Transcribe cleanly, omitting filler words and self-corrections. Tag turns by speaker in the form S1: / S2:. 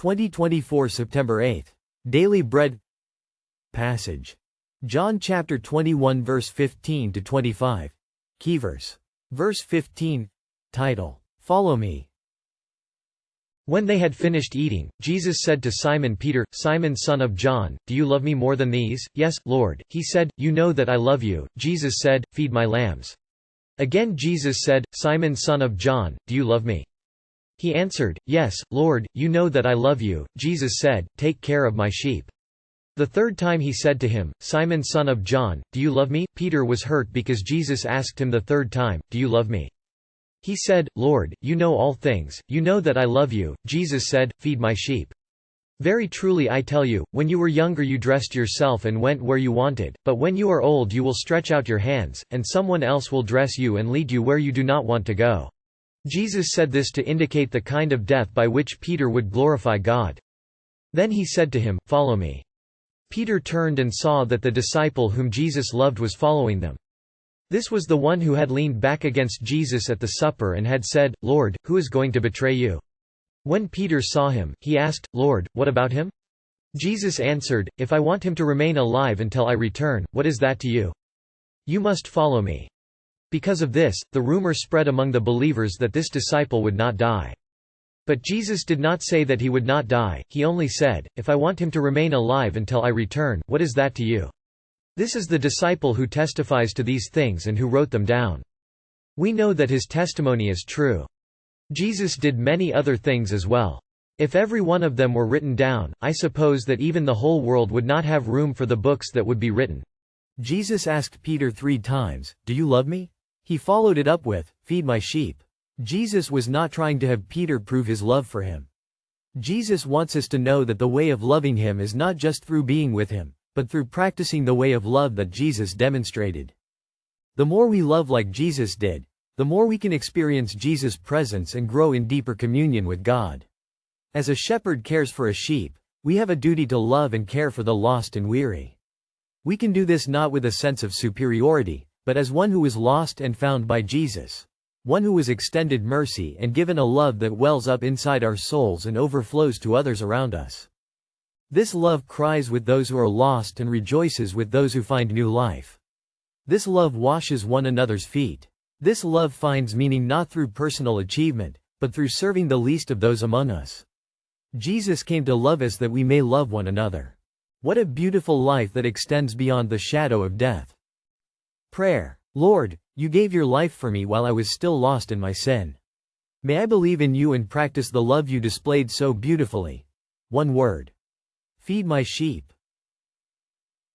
S1: 2024 September 8. Daily Bread Passage. John chapter 21 verse 15 to 25. Key verse. Verse 15. Title. Follow me. When they had finished eating, Jesus said to Simon Peter, "Simon, son of John, do you love me more than these?" "Yes, Lord," he said, "you know that I love you." Jesus said, "Feed my lambs." Again Jesus said, "Simon, son of John, do you love me?" He answered, "Yes, Lord, you know that I love you." Jesus said, "Take care of my sheep." The third time he said to him, "Simon, son of John, do you love me?" Peter was hurt because Jesus asked him the third time, "Do you love me?" He said, "Lord, you know all things, you know that I love you." Jesus said, "Feed my sheep. Very truly I tell you, when you were younger you dressed yourself and went where you wanted, but when you are old you will stretch out your hands, and someone else will dress you and lead you where you do not want to go." Jesus said this to indicate the kind of death by which Peter would glorify God. Then he said to him, "Follow me." Peter turned and saw that the disciple whom Jesus loved was following them. This was the one who had leaned back against Jesus at the supper and had said, "Lord, who is going to betray you?" When Peter saw him, he asked, "Lord, what about him?" Jesus answered, "If I want him to remain alive until I return, what is that to you? You must follow me." Because of this, the rumor spread among the believers that this disciple would not die. But Jesus did not say that he would not die, he only said, "If I want him to remain alive until I return, what is that to you?" This is the disciple who testifies to these things and who wrote them down. We know that his testimony is true. Jesus did many other things as well. If every one of them were written down, I suppose that even the whole world would not have room for the books that would be written. Jesus asked Peter 3 times, "Do you love me?" He followed it up with, "Feed my sheep." Jesus was not trying to have Peter prove his love for him. Jesus wants us to know that the way of loving him is not just through being with him, but through practicing the way of love that Jesus demonstrated. The more we love like Jesus did, the more we can experience Jesus' presence and grow in deeper communion with God. As a shepherd cares for a sheep, we have a duty to love and care for the lost and weary. We can do this not with a sense of superiority, but as one who is lost and found by Jesus. One who was extended mercy and given a love that wells up inside our souls and overflows to others around us. This love cries with those who are lost and rejoices with those who find new life. This love washes one another's feet. This love finds meaning not through personal achievement, but through serving the least of those among us. Jesus came to love us that we may love one another. What a beautiful life that extends beyond the shadow of death. Prayer. Lord, you gave your life for me while I was still lost in my sin. May I believe in you and practice the love you displayed so beautifully. One word. Feed my sheep.